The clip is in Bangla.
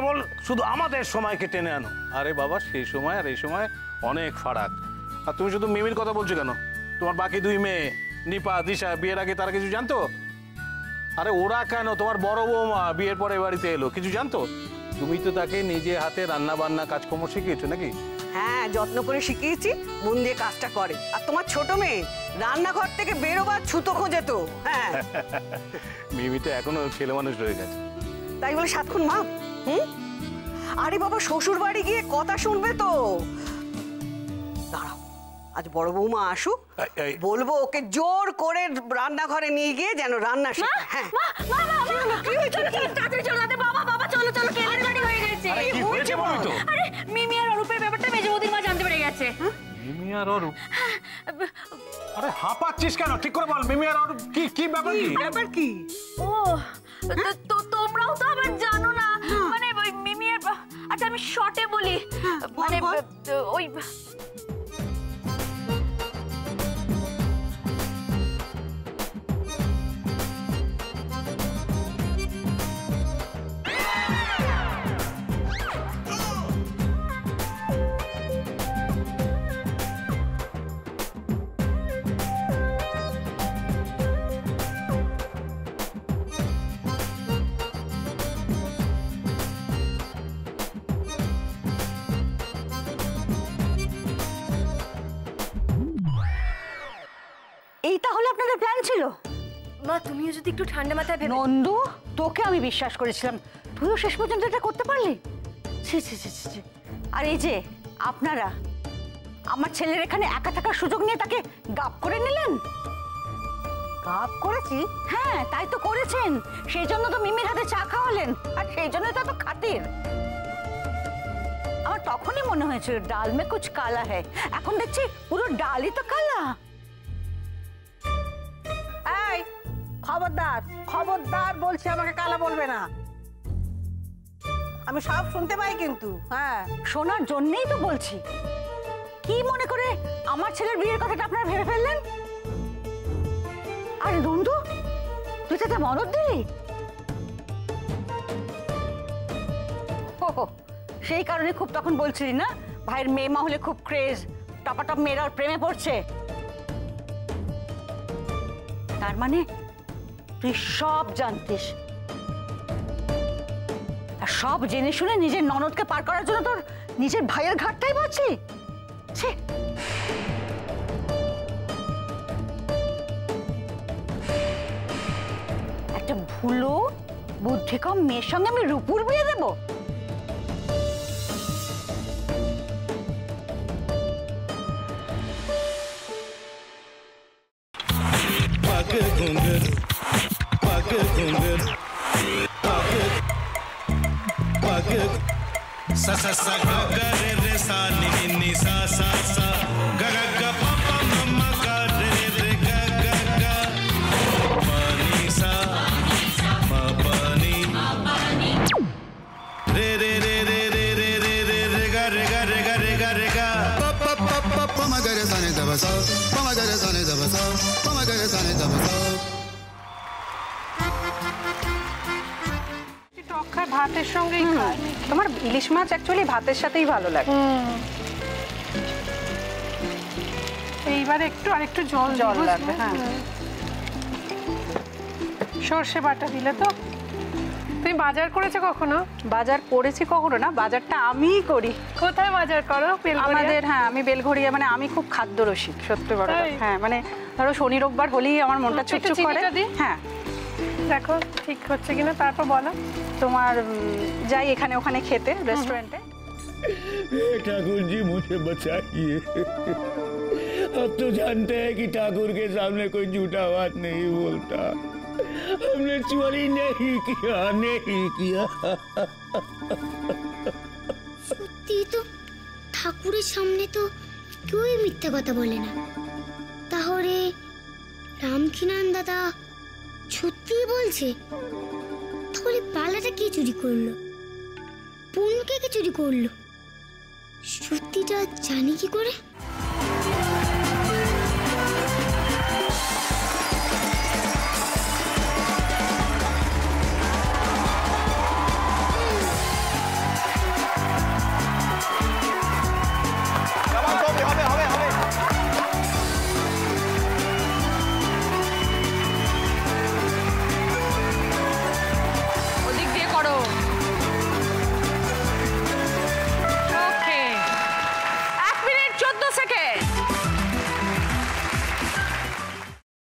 কেবল শুধু আমাদের সময়কে টেনে আনো। আরে বাবা, সেই সময় আর এই সময় অনেক ফারাক। আর তুমি শুধু মিমির কথা বলছো কেন? তোমার বাকি দুই মেয়ে নিপা, দিশা বিয়ের আগে তারা কিছু জানতো? আরে ওরা কেন, তোমার বড় বৌমা বিয়ের পরে বাড়িতে এলো, কিছু জানতো? তুমি তো তাকে নিজে হাতে রান্না বান্না কাজকর্ম শিখিয়েছো নাকি? হ্যাঁ, যত্ন করে শিখিয়েছি, মন দিয়ে কাজটা করে। আর তোমার ছোট মেয়ে রান্নাঘর থেকে বেরোবার ছুতো খোঁজে তো। হ্যাঁ, মিমি তো এখনো ছেলে মানুষ রয়ে গেছে। তাই বলে সাতক্ষণ মা? আরে বাবা, শ্বশুর বাড়ি গিয়ে কথা শুনবে তো। দাঁড়াও, আজ বড় বৌমা আসুক, বলবো ওকে জোর করে রান্নাঘরে নিয়ে গিয়ে যেন রান্না শেখে। হ্যাঁ, কি হয়েছে? তাড়াতাড়ি চলো বাবা, বাবা চলো চলো, কেলেঙ্কারি হয়ে গেছে। কি হয়েছে বলো তো? আরে মিমি আর অরূপের ব্যাপারটা মেজে বৌদির মা জানতে পেরে গেছে। মিমি আর অরূপ? আরে হাঁপাচ্ছিস কেন? ঠিক করে বল, মিমি আর অরূপ কি কি ব্যাপার? কি ব্যাপার কি? ও তো তোমরাও তো আবার জানো না। মানে ওই মিমি আর, আচ্ছা আমি শর্টে বলি, মানে ওই এই তাহলে আপনাদের প্ল্যান ছিল? মা তুমিও যদি একটু ঠান্ডা মাথায় ভেবে। নন্দু, তোকে আমি বিশ্বাস করেছিলাম, তুইও শেষ পর্যন্ত এটা করতে পারলি? ছি ছি ছি ছি। আর এই যে আপনারা আমার ছেলের এখানে একা থাকার সুযোগ নিয়ে তাকে গাপ করে নিলেন। গাপ করেছি? হ্যাঁ, তাই তো করেছেন। সেই জন্য তো মিমির হাতে চা খাওয়ালেন, আর সেই জন্য তো এত খাতির। আমার তখনই মনে হয়েছিল ডাল মে কুছ কালা হ্যায়, এখন দেখছি পুরো ডালই তো কালা। এই খবরদার, খবরদার বলছি, আমাকে কালা বলবে না। আমি সব শুনতে পাই কিন্তু। হ্যাঁ, শোনার জন্যই তো বলছি। কি মনে করে আমার ছেলের বিয়ের কথাটা আপনারা ভেবে ফেললেন? আরে নন্দু, তুই তাতে মদত দিলি? ওহো, সেই কারণে খুব তখন বলছিলি না ভাইয়ের মেয়ে মা হলে খুব ক্রেজ, টপাটপ মেয়েরা ওর প্রেমে পড়ছে। তার মানে তুই সব জানতিস, আর সব জেনে শুনে নিজের ননদকে পার করার জন্য তোর নিজের ভাইয়ের ঘাটটাই বাঁচি। একটা ভুলো বুদ্ধি কম মেয়ের সঙ্গে আমি রূপুর বিয়ে দেবো? sa sa sa ga ga re re sa ni ni ni sa sa sa ga ga ga pa pa ma ma ga re re ga ga ga pa ni sa ma pa ni re re re re re re re re re ga re ga re ga re ga re ga pa pa pa pa pa ma ga re sa ni da ba sa pa ma ga re sa ni da ba sa pa ma ga re sa ni da ba sa ভাতের সঙ্গেই খায়। তোমার ইলিশ মাছ অ্যাকচুয়ালি ভাতের সাথেই ভালো লাগে। এইবার একটু আরেকটু জল জল লাগবে। হ্যাঁ, সর্ষে বাটা দিলে তো। তুমি বাজার করেছো কখনো? বাজার করেছি কখনো না, বাজারটা আমিই করি। কোথায় বাজার করো? আমাদের, হ্যাঁ আমি বেলঘড়িয়া, মানে আমি খুব খাদ্য রসিক, সত্যি বড়। হ্যাঁ, মানে ধরো শনি রোববার হলেই আমার মনটা চুপচুপ করে। হ্যাঁ, দেখো ঠিক হচ্ছে কিনা, তারপর বলো। তোমার যাই এখানে ওখানে খেতে रेस्टोरेंट है। ठाकुर जी मुझे बचाइए, अब तो जानते हैं कि ठाकुर के सामने कोई झूठा बात नहीं बोलता। हमने चोरी नहीं किया, नहीं किया। সত্যি তো, ঠাকুরের সামনে তো কেউই মিথ্যা কথা বলে না। তাহলে রামকিনান দাদা সত্যিই বলছে? তাহলে পালাটা কে চুরি করলো? পুনকে কে চুরি করলো? সত্যিটা জানি কি করে?